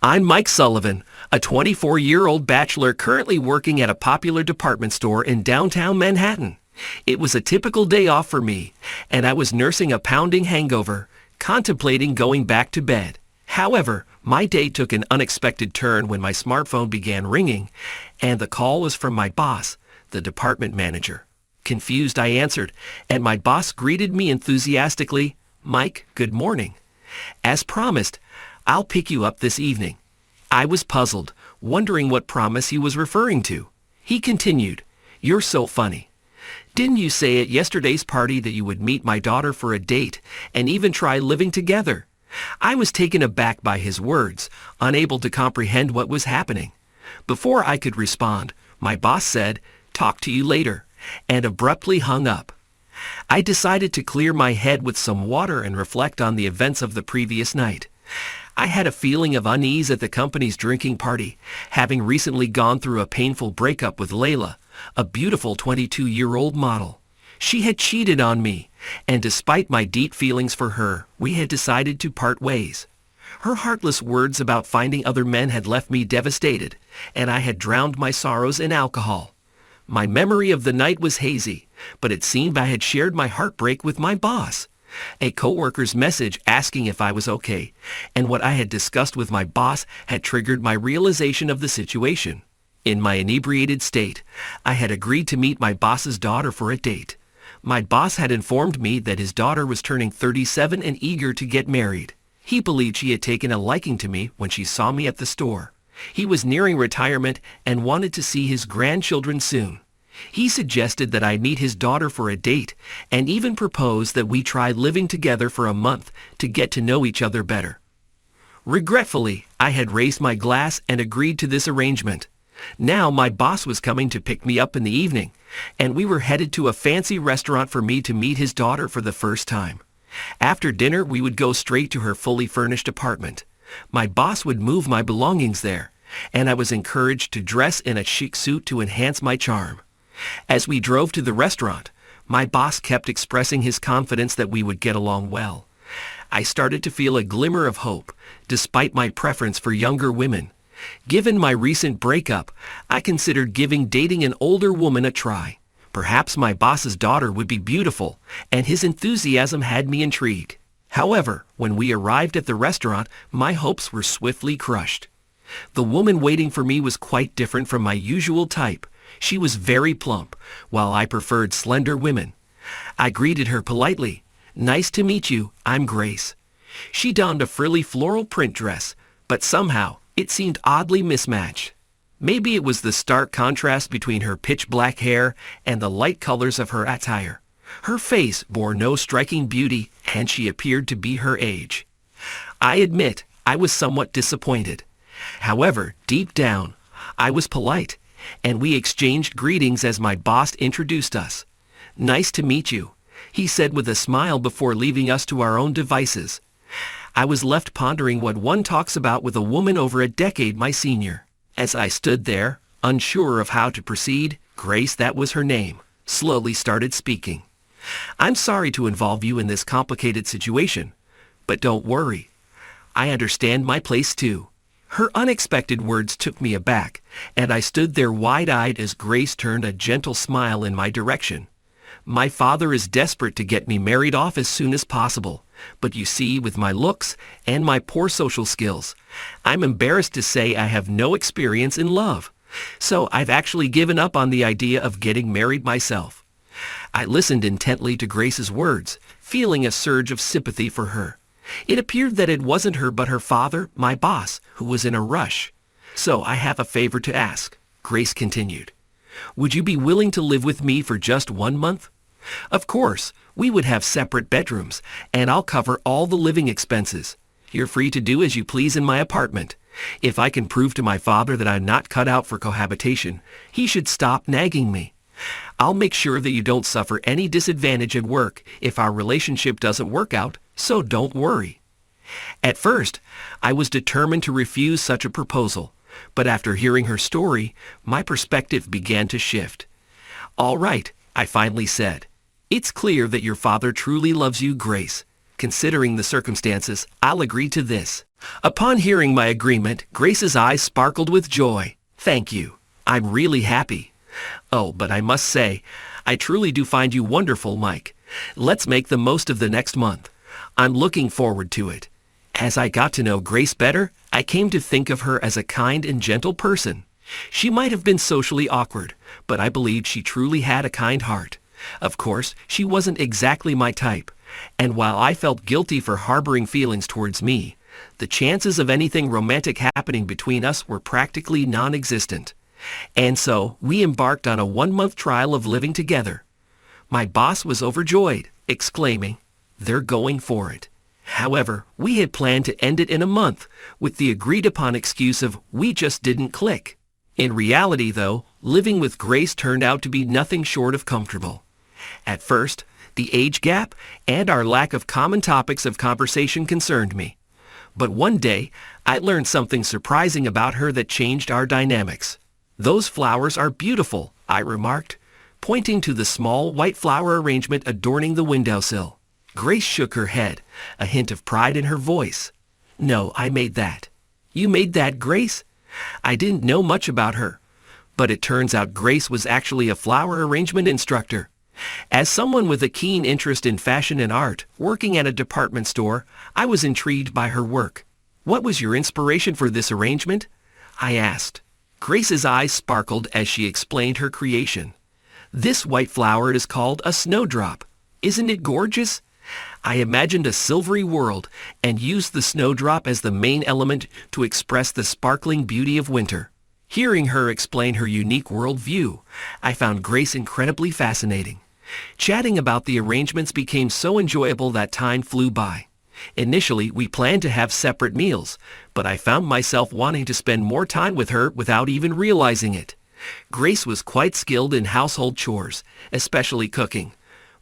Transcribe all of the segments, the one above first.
I'm Mike Sullivan, a 24-year-old bachelor currently working at a popular department store in downtown Manhattan. It was a typical day off for me, and I was nursing a pounding hangover, contemplating going back to bed. However, my day took an unexpected turn when my smartphone began ringing, and the call was from my boss, the department manager. Confused, I answered, and my boss greeted me enthusiastically. "Mike, good morning. As promised, I'll pick you up this evening." I was puzzled, wondering what promise he was referring to. He continued, "You're so funny. Didn't you say at yesterday's party that you would meet my daughter for a date and even try living together?" I was taken aback by his words, unable to comprehend what was happening. Before I could respond, my boss said, "Talk to you later," and abruptly hung up. I decided to clear my head with some water and reflect on the events of the previous night. I had a feeling of unease at the company's drinking party, having recently gone through a painful breakup with Layla, a beautiful 22-year-old model. She had cheated on me, and despite my deep feelings for her, we had decided to part ways. Her heartless words about finding other men had left me devastated, and I had drowned my sorrows in alcohol. My memory of the night was hazy, but it seemed I had shared my heartbreak with my boss. A coworker's message asking if I was okay, and what I had discussed with my boss had triggered my realization of the situation. In my inebriated state, I had agreed to meet my boss's daughter for a date. My boss had informed me that his daughter was turning 37 and eager to get married. He believed she had taken a liking to me when she saw me at the store. He was nearing retirement and wanted to see his grandchildren soon. He suggested that I meet his daughter for a date and even proposed that we try living together for a month to get to know each other better. Regretfully, I had raised my glass and agreed to this arrangement. Now my boss was coming to pick me up in the evening, and we were headed to a fancy restaurant for me to meet his daughter for the first time. After dinner, we would go straight to her fully furnished apartment. My boss would move my belongings there, and I was encouraged to dress in a chic suit to enhance my charm. As we drove to the restaurant, my boss kept expressing his confidence that we would get along well. I started to feel a glimmer of hope, despite my preference for younger women. Given my recent breakup, I considered giving dating an older woman a try. Perhaps my boss's daughter would be beautiful, and his enthusiasm had me intrigued. However, when we arrived at the restaurant, my hopes were swiftly crushed. The woman waiting for me was quite different from my usual type. She was very plump, while I preferred slender women. I greeted her politely. "Nice to meet you, I'm Grace." She donned a frilly floral print dress, but somehow it seemed oddly mismatched. Maybe it was the stark contrast between her pitch-black hair and the light colors of her attire. Her face bore no striking beauty, and she appeared to be her age. I admit I was somewhat disappointed. However, deep down, I was polite, and we exchanged greetings as my boss introduced us. "Nice to meet you," he said with a smile before leaving us to our own devices. I was left pondering what one talks about with a woman over a decade my senior. As I stood there, unsure of how to proceed, Grace, that was her name, slowly started speaking. "I'm sorry to involve you in this complicated situation, but don't worry. I understand my place too." Her unexpected words took me aback, and I stood there wide-eyed as Grace turned a gentle smile in my direction. "My father is desperate to get me married off as soon as possible, but you see, with my looks and my poor social skills, I'm embarrassed to say I have no experience in love. So I've actually given up on the idea of getting married myself." I listened intently to Grace's words, feeling a surge of sympathy for her. It appeared that it wasn't her but her father, my boss, who was in a rush. "So I have a favor to ask," Grace continued. "Would you be willing to live with me for just 1 month? Of course, we would have separate bedrooms, and I'll cover all the living expenses. You're free to do as you please in my apartment. If I can prove to my father that I'm not cut out for cohabitation, he should stop nagging me. I'll make sure that you don't suffer any disadvantage at work if our relationship doesn't work out, so don't worry." At first, I was determined to refuse such a proposal, but after hearing her story, my perspective began to shift. "All right," I finally said. "It's clear that your father truly loves you, Grace. Considering the circumstances, I'll agree to this." Upon hearing my agreement, Grace's eyes sparkled with joy. Thank you. I'm really happy. Oh, but I must say, I truly do find you wonderful, Mike. Let's make the most of the next month. I'm looking forward to it. As I got to know Grace better, I came to think of her as a kind and gentle person. She might have been socially awkward, but I believed she truly had a kind heart. Of course, she wasn't exactly my type, and while I felt guilty for harboring feelings towards me, the chances of anything romantic happening between us were practically non-existent. And so, we embarked on a 1-month trial of living together. My boss was overjoyed, exclaiming, "They're going for it." However, we had planned to end it in a month, with the agreed-upon excuse of we just didn't click. In reality, though, living with Grace turned out to be nothing short of comfortable. At first, the age gap and our lack of common topics of conversation concerned me. But one day, I learned something surprising about her that changed our dynamics. "Those flowers are beautiful," I remarked, pointing to the small white flower arrangement adorning the windowsill. Grace shook her head, a hint of pride in her voice. "No, I made that." "You made that, Grace?" I didn't know much about her, but it turns out Grace was actually a flower arrangement instructor. As someone with a keen interest in fashion and art, working at a department store, I was intrigued by her work. "What was your inspiration for this arrangement?" I asked. Grace's eyes sparkled as she explained her creation. "This white flower is called a snowdrop. Isn't it gorgeous? I imagined a silvery world and used the snowdrop as the main element to express the sparkling beauty of winter." Hearing her explain her unique worldview, I found Grace incredibly fascinating. Chatting about the arrangements became so enjoyable that time flew by. Initially, we planned to have separate meals, but I found myself wanting to spend more time with her without even realizing it. Grace was quite skilled in household chores, especially cooking,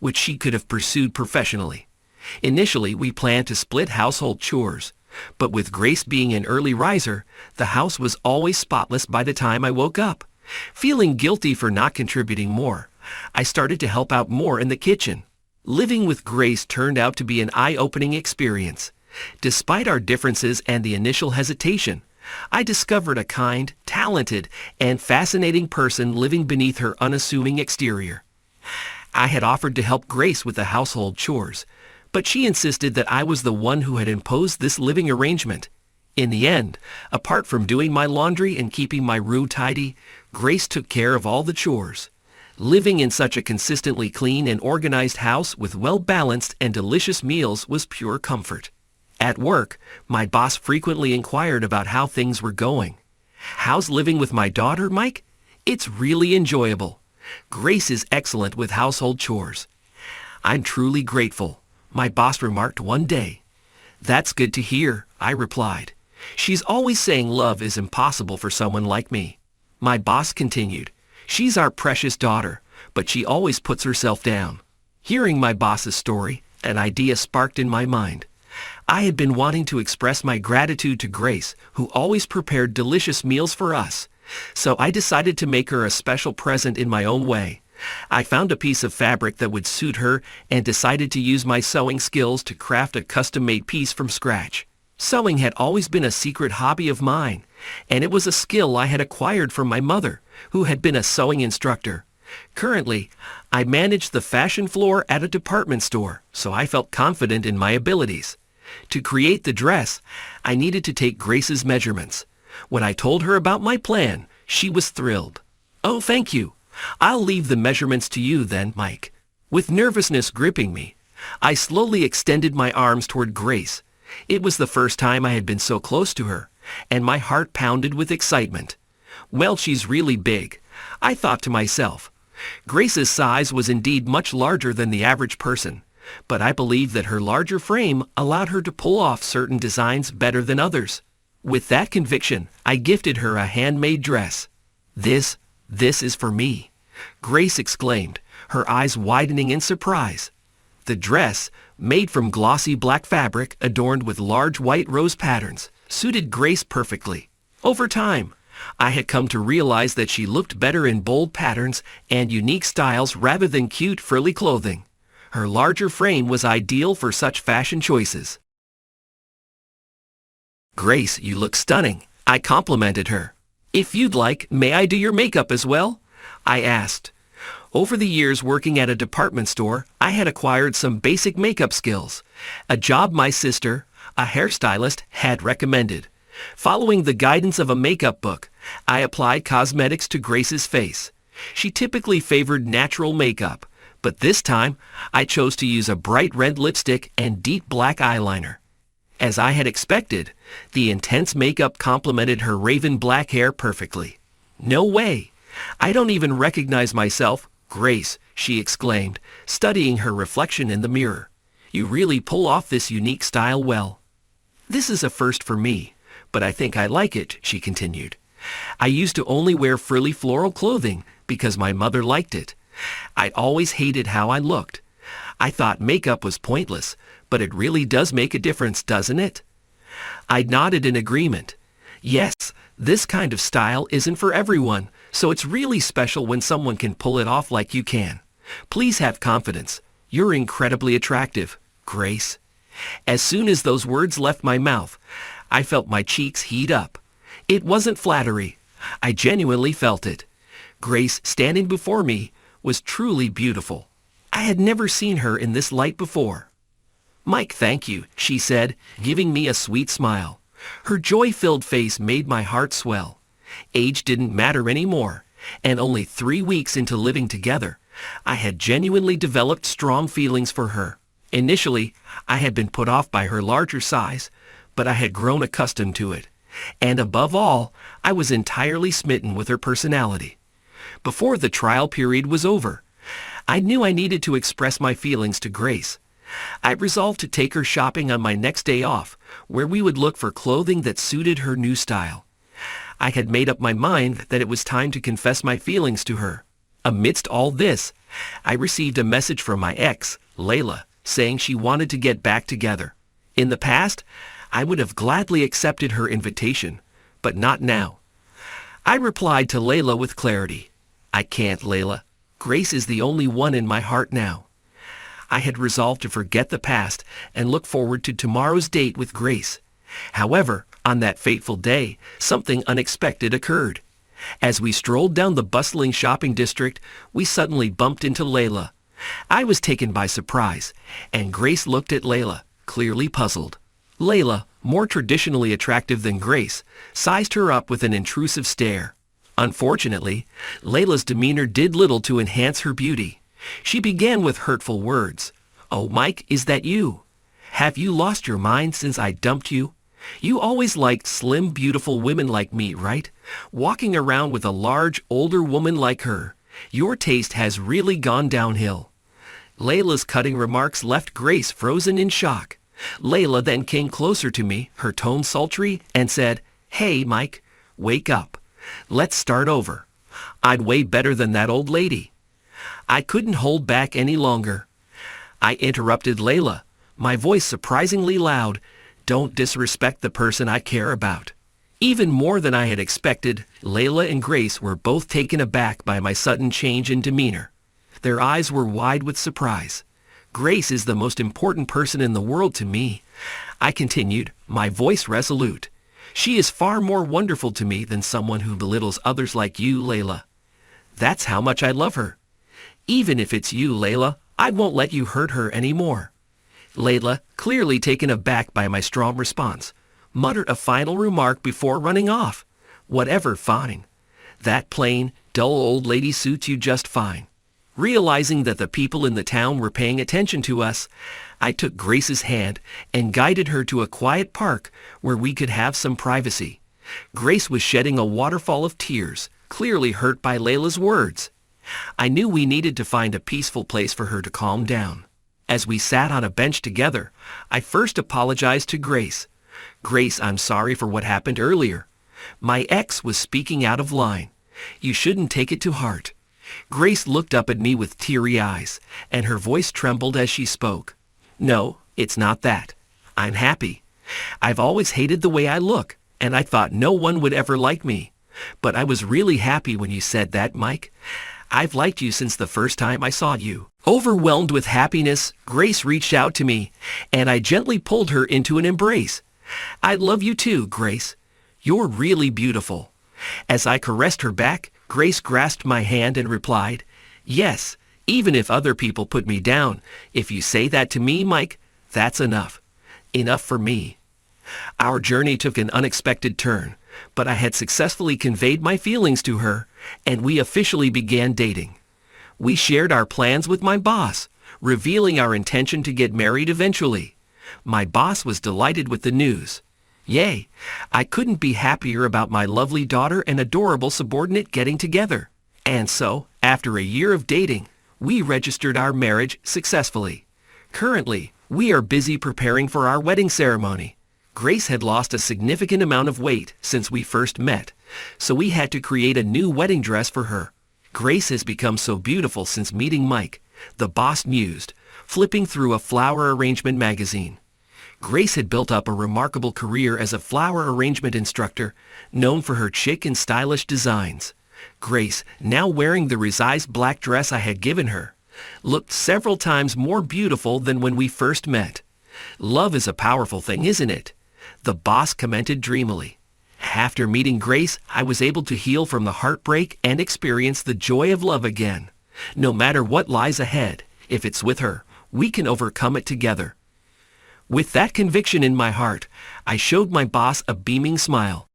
which she could have pursued professionally. Initially, we planned to split household chores, but with Grace being an early riser, the house was always spotless by the time I woke up. Feeling guilty for not contributing more, I started to help out more in the kitchen. Living with Grace turned out to be an eye-opening experience. Despite our differences and the initial hesitation, I discovered a kind, talented, and fascinating person living beneath her unassuming exterior. I had offered to help Grace with the household chores, but she insisted that I was the one who had imposed this living arrangement. In the end, apart from doing my laundry and keeping my room tidy, Grace took care of all the chores. Living in such a consistently clean and organized house with well-balanced and delicious meals was pure comfort. At work, my boss frequently inquired about how things were going. "How's living with my daughter, Mike?" "It's really enjoyable. Grace is excellent with household chores." "I'm truly grateful," my boss remarked one day. "That's good to hear," I replied. "She's always saying love is impossible for someone like me." My boss continued, "She's our precious daughter, but she always puts herself down." Hearing my boss's story, an idea sparked in my mind. I had been wanting to express my gratitude to Grace, who always prepared delicious meals for us. So I decided to make her a special present in my own way. I found a piece of fabric that would suit her and decided to use my sewing skills to craft a custom-made piece from scratch. Sewing had always been a secret hobby of mine, and it was a skill I had acquired from my mother, who had been a sewing instructor. Currently, I managed the fashion floor at a department store, so I felt confident in my abilities. To create the dress, I needed to take Grace's measurements. When I told her about my plan, she was thrilled. "Oh, thank you. I'll leave the measurements to you then, Mike." With nervousness gripping me, I slowly extended my arms toward Grace. It was the first time I had been so close to her, and my heart pounded with excitement. "Well, she's really big," I thought to myself. Grace's size was indeed much larger than the average person, but I believe that her larger frame allowed her to pull off certain designs better than others. With that conviction, I gifted her a handmade dress. This is for me," Grace exclaimed, her eyes widening in surprise. The dress, made from glossy black fabric adorned with large white rose patterns, suited Grace perfectly. Over time, I had come to realize that she looked better in bold patterns and unique styles rather than cute frilly clothing. Her larger frame was ideal for such fashion choices. "Grace, you look stunning," I complimented her. "If you'd like, may I do your makeup as well?" I asked. Over the years working at a department store, I had acquired some basic makeup skills, a job my sister, a hairstylist, had recommended. Following the guidance of a makeup book, I applied cosmetics to Grace's face. She typically favored natural makeup, but this time I chose to use a bright red lipstick and deep black eyeliner. As I had expected, the intense makeup complemented her raven black hair perfectly. "No way! I don't even recognize myself, Grace," she exclaimed, studying her reflection in the mirror. "You really pull off this unique style well." "This is a first for me, but I think I like it," she continued. "I used to only wear frilly floral clothing because my mother liked it. I'd always hated how I looked. I thought makeup was pointless, but it really does make a difference, doesn't it?" I nodded in agreement. "Yes, this kind of style isn't for everyone, so it's really special when someone can pull it off like you can. Please have confidence. You're incredibly attractive, Grace." As soon as those words left my mouth, I felt my cheeks heat up. It wasn't flattery. I genuinely felt it. Grace, standing before me, was truly beautiful. I had never seen her in this light before. "Mike, thank you," she said, giving me a sweet smile. Her joy-filled face made my heart swell. Age didn't matter anymore, and only 3 weeks into living together, I had genuinely developed strong feelings for her. Initially, I had been put off by her larger size, but I had grown accustomed to it. And above all, I was entirely smitten with her personality. Before the trial period was over, I knew I needed to express my feelings to Grace. I resolved to take her shopping on my next day off, where we would look for clothing that suited her new style. I had made up my mind that it was time to confess my feelings to her. Amidst all this, I received a message from my ex, Layla, saying she wanted to get back together. In the past, I would have gladly accepted her invitation, but not now. I replied to Layla with clarity. "I can't, Layla. Grace is the only one in my heart now." I had resolved to forget the past and look forward to tomorrow's date with Grace. However, on that fateful day, something unexpected occurred. As we strolled down the bustling shopping district, we suddenly bumped into Layla. I was taken by surprise, and Grace looked at Layla, clearly puzzled. Layla, more traditionally attractive than Grace, sized her up with an intrusive stare. Unfortunately, Layla's demeanor did little to enhance her beauty. She began with hurtful words. "Oh, Mike, is that you? Have you lost your mind since I dumped you? You always liked slim, beautiful women like me, right? Walking around with a large, older woman like her. Your taste has really gone downhill." Layla's cutting remarks left Grace frozen in shock. Layla then came closer to me, her tone sultry, and said, "Hey, Mike, wake up. Let's start over. I'd way better than that old lady." I couldn't hold back any longer. I interrupted Layla, my voice surprisingly loud. "Don't disrespect the person I care about." Even more than I had expected, Layla and Grace were both taken aback by my sudden change in demeanor. Their eyes were wide with surprise. "Grace is the most important person in the world to me," I continued, my voice resolute. "She is far more wonderful to me than someone who belittles others like you, Layla. That's how much I love her. Even if it's you, Layla, I won't let you hurt her anymore." Layla, clearly taken aback by my strong response, muttered a final remark before running off. "Whatever, fine. That plain, dull old lady suits you just fine." Realizing that the people in the town were paying attention to us, I took Grace's hand and guided her to a quiet park where we could have some privacy. Grace was shedding a waterfall of tears, clearly hurt by Layla's words. I knew we needed to find a peaceful place for her to calm down. As we sat on a bench together, I first apologized to Grace. "Grace, I'm sorry for what happened earlier. My ex was speaking out of line. You shouldn't take it to heart." Grace looked up at me with teary eyes, and her voice trembled as she spoke. "No, it's not that. I'm happy. I've always hated the way I look, and I thought no one would ever like me. But I was really happy when you said that, Mike. I've liked you since the first time I saw you." Overwhelmed with happiness, Grace reached out to me, and I gently pulled her into an embrace. "I love you too, Grace. You're really beautiful." As I caressed her back, Grace grasped my hand and replied, "Yes, even if other people put me down, if you say that to me, Mike, that's enough. Enough for me." Our journey took an unexpected turn, but I had successfully conveyed my feelings to her, and we officially began dating. We shared our plans with my boss, revealing our intention to get married eventually. My boss was delighted with the news. Yay! I couldn't be happier about my lovely daughter and adorable subordinate getting together. And so, after a year of dating, we registered our marriage successfully. Currently, we are busy preparing for our wedding ceremony. Grace had lost a significant amount of weight since we first met, so we had to create a new wedding dress for her. Grace has become so beautiful since meeting Mike, the boss mused, flipping through a flower arrangement magazine. Grace had built up a remarkable career as a flower arrangement instructor, known for her chic and stylish designs. Grace, now wearing the Resized black dress I had given her, looked several times more beautiful than when we first met. "Love is a powerful thing, isn't it?" the boss commented dreamily. After meeting Grace, I was able to heal from the heartbreak and experience the joy of love again. No matter what lies ahead, if it's with her, we can overcome it together. With that conviction in my heart, I showed my boss a beaming smile.